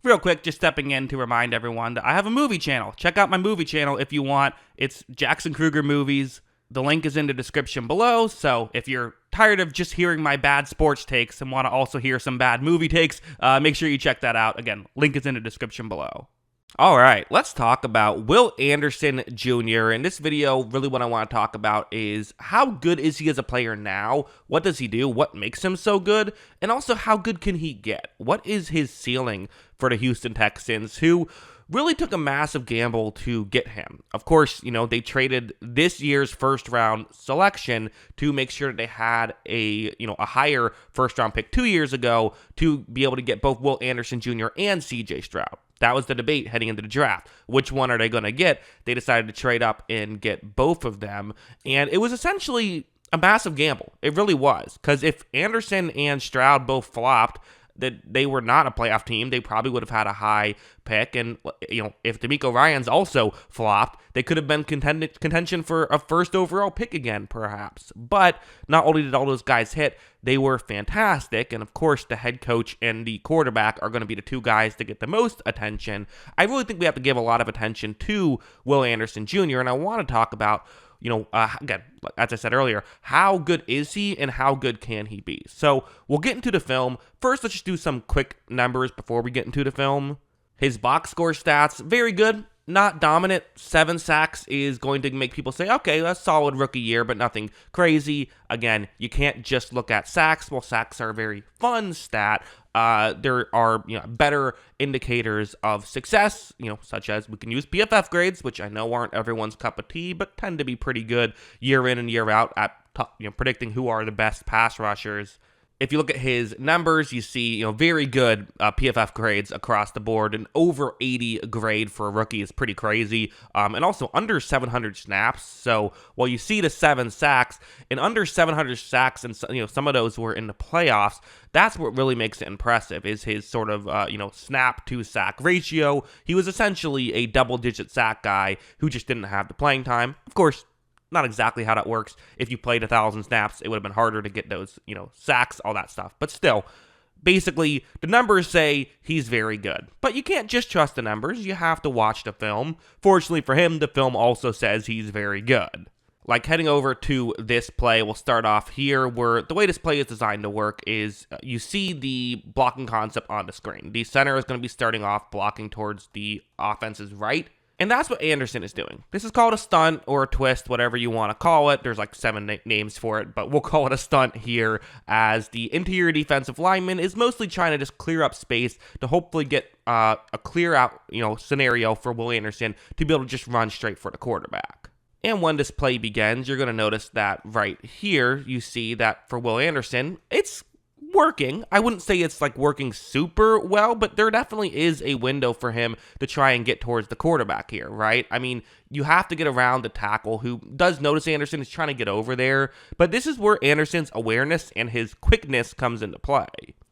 Real quick, just stepping in to remind everyone that I have a movie channel. Check out my movie channel if you want. It's Jackson Kruger Movies. The link is in the description below, so if you're tired of just hearing my bad sports takes and want to also hear some bad movie takes, make sure you check that out. Again, link is in the description below. All right, let's talk about Will Anderson Jr. In this video, really what I want to talk about is how good is he as a player now? What does he do? What makes him so good? And also, how good can he get? What is his ceiling for the Houston Texans, who really took a massive gamble to get him? Of course, they traded this year's first round selection to make sure that they had a higher first round pick 2 years ago to be able to get both Will Anderson Jr. and CJ Stroud. That was the debate heading into the draft. Which one are they going to get? They decided to trade up and get both of them. And it was essentially a massive gamble. It really was. Because if Anderson and Stroud both flopped, that they were not a playoff team, they probably would have had a high pick. And, if D'Amico Ryans also flopped, they could have been contention for a first overall pick again, perhaps. But not only did all those guys hit, they were fantastic. And, of course, the head coach and the quarterback are going to be the two guys to get the most attention. I really think we have to give a lot of attention to Will Anderson Jr., and I want to talk about again, as I said earlier, how good is he and how good can he be? So we'll get into the film. First, let's just do some quick numbers before we get into the film. His box score stats, very good. Not dominant. 7 sacks is going to make people say, okay, that's a solid rookie year, but nothing crazy. Again, you can't just look at sacks. Well, sacks are a very fun stat. There are better indicators of success, such as we can use PFF grades, which I know aren't everyone's cup of tea, but tend to be pretty good year in and year out at predicting who are the best pass rushers. If you look at his numbers, you see, very good PFF grades across the board. An over 80 grade for a rookie is pretty crazy. And also under 700 snaps. So while you see the 7 sacks, and under 700 sacks, and some of those were in the playoffs, that's what really makes it impressive, is his sort of, snap to sack ratio. He was essentially a double-digit sack guy who just didn't have the playing time. Of course, not exactly how that works. If you played 1,000 snaps, it would have been harder to get those, sacks, all that stuff. But still, basically, the numbers say he's very good. But you can't just trust the numbers. You have to watch the film. Fortunately for him, the film also says he's very good. Like, heading over to this play, we'll start off here, where the way this play is designed to work is you see the blocking concept on the screen. The center is going to be starting off blocking towards the offense's right. And that's what Anderson is doing. This is called a stunt or a twist, whatever you want to call it. There's like 7 names for it, but we'll call it a stunt here, as the interior defensive lineman is mostly trying to just clear up space to hopefully get a clear out, scenario for Will Anderson to be able to just run straight for the quarterback. And when this play begins, you're going to notice that right here, you see that for Will Anderson, it's working. I wouldn't say it's like working super well, but there definitely is a window for him to try and get towards the quarterback here, right? I mean, you have to get around the tackle, who does notice Anderson is trying to get over there, but this is where Anderson's awareness and his quickness comes into play.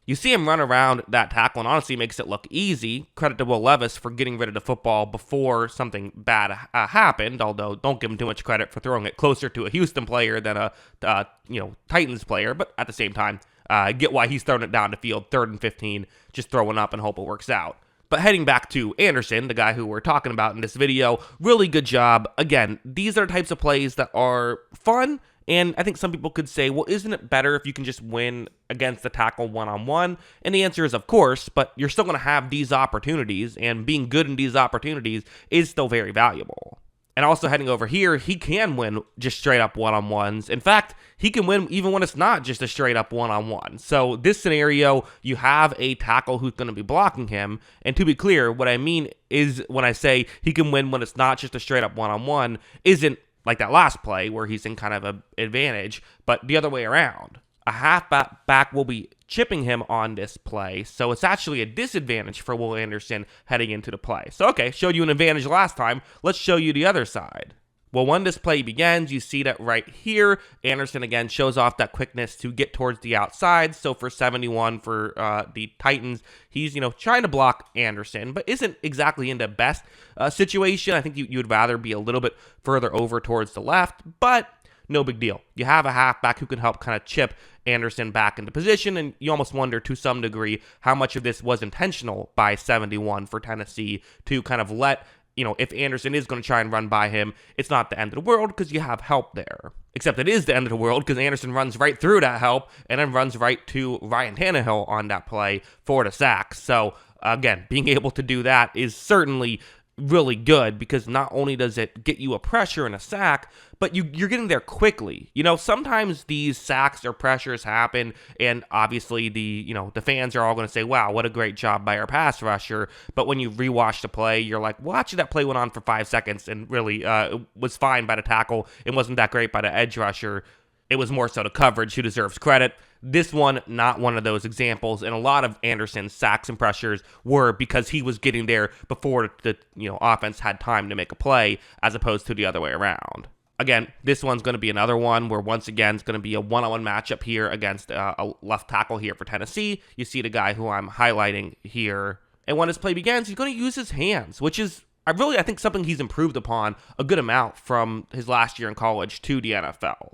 You see him run around that tackle, and honestly makes it look easy. Credit to Will Levis for getting rid of the football before something bad happened, although don't give him too much credit for throwing it closer to a Houston player than a Titans player, but at the same time, get why he's throwing it down the field, 3rd and 15, just throwing up and hope it works out. But heading back to Anderson, the guy who we're talking about in this video, really good job. Again, these are types of plays that are fun, and I think some people could say, well, isn't it better if you can just win against the tackle one-on-one? And the answer is, of course, but you're still going to have these opportunities, and being good in these opportunities is still very valuable. And also heading over here, he can win just straight up one-on-ones. In fact, he can win even when it's not just a straight up one-on-one. So this scenario, you have a tackle who's going to be blocking him. And to be clear, what I mean is when I say he can win when it's not just a straight up one-on-one, isn't like that last play where he's in kind of an advantage, but the other way around. A halfback will be chipping him on this play, so it's actually a disadvantage for Will Anderson heading into the play. So, okay, showed you an advantage last time. Let's show you the other side. Well, when this play begins, you see that right here, Anderson again shows off that quickness to get towards the outside. So for 71 for the Titans, he's, trying to block Anderson, but isn't exactly in the best situation. I think you would rather be a little bit further over towards the left, but no big deal. You have a halfback who can help kind of chip Anderson back into position, and you almost wonder to some degree how much of this was intentional by 71 for Tennessee to kind of let, if Anderson is going to try and run by him, it's not the end of the world because you have help there. Except it is the end of the world because Anderson runs right through that help and then runs right to Ryan Tannehill on that play for the sack. So, again, being able to do that is certainly really good because not only does it get you a pressure and a sack, but you're getting there quickly. Sometimes these sacks or pressures happen, and obviously the fans are all going to say, wow, what a great job by our pass rusher. But when you rewatch the play, you're like, well, actually that play went on for 5 seconds and really was fine by the tackle. It wasn't that great by the edge rusher. It was more so the coverage who deserves credit. This one, not one of those examples, and a lot of Anderson's sacks and pressures were because he was getting there before the offense had time to make a play, as opposed to the other way around. Again, this one's going to be another one where once again it's going to be a one-on-one matchup here against a left tackle here for Tennessee. You see the guy who I'm highlighting here, and when his play begins, he's going to use his hands, which is I think something he's improved upon a good amount from his last year in college to the NFL.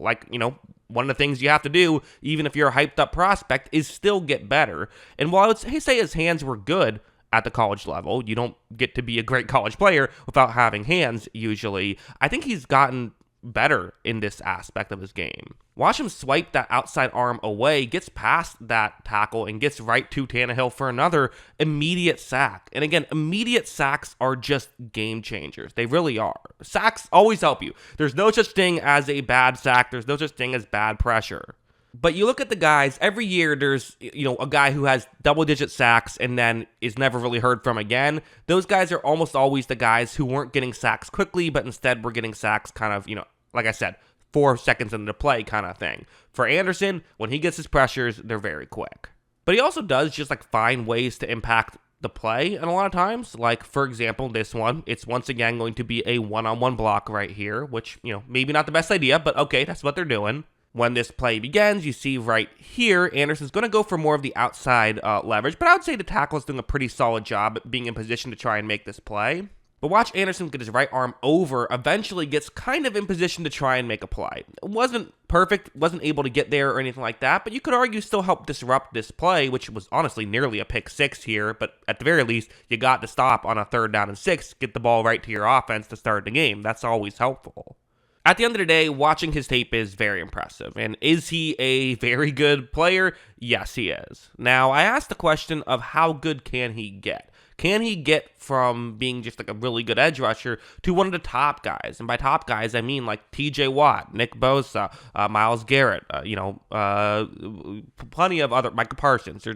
One of the things you have to do, even if you're a hyped up prospect, is still get better. And while I would say his hands were good at the college level, you don't get to be a great college player without having hands usually. I think he's gotten better in this aspect of his game. Watch him swipe that outside arm away, gets past that tackle, and gets right to Tannehill for another immediate sack. And again, immediate sacks are just game changers. They really are. Sacks always help you. There's no such thing as a bad sack. There's no such thing as bad pressure. But you look at the guys, every year there's, a guy who has double-digit sacks and then is never really heard from again. Those guys are almost always the guys who weren't getting sacks quickly, but instead were getting sacks kind of, like I said, 4 seconds into the play kind of thing. For Anderson, when he gets his pressures, they're very quick. But he also does just find ways to impact the play, and a lot of times, for example, this one, it's once again going to be a one-on-one block right here, which, maybe not the best idea, but okay, that's what they're doing. When this play begins, you see right here, Anderson's going to go for more of the outside leverage, but I would say the tackle is doing a pretty solid job at being in position to try and make this play. But watch Anderson get his right arm over, eventually gets kind of in position to try and make a play. It wasn't perfect, wasn't able to get there or anything like that, but you could argue still helped disrupt this play, which was honestly nearly a pick 6 here, but at the very least, you got to stop on a 3rd down and 6, get the ball right to your offense to start the game. That's always helpful. At the end of the day, watching his tape is very impressive. And is he a very good player? Yes, he is. Now, I asked the question of how good can he get? Can he get from being just a really good edge rusher to one of the top guys? And by top guys, I mean TJ Watt, Nick Bosa, Myles Garrett, plenty of other, Micah Parsons.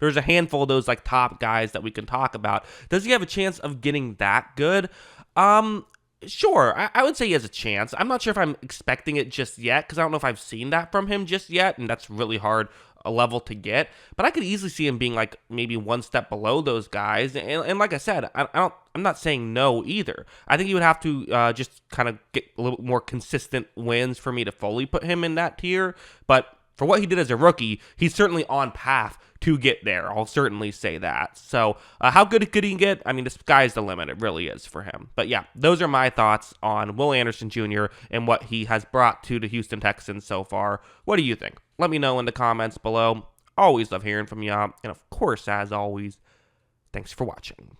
There's a handful of those top guys that we can talk about. Does he have a chance of getting that good? Sure, I would say he has a chance. I'm not sure if I'm expecting it just yet because I don't know if I've seen that from him just yet, and that's really hard a level to get. But I could easily see him being maybe one step below those guys. And like I said, I'm not saying no either. I think he would have to just kind of get a little more consistent wins for me to fully put him in that tier. But for what he did as a rookie, he's certainly on path to get there. I'll certainly say that. So how good could he get? I mean, the sky's the limit. It really is for him. But yeah, those are my thoughts on Will Anderson Jr. and what he has brought to the Houston Texans so far. What do you think? Let me know in the comments below. Always love hearing from y'all. And of course, as always, thanks for watching.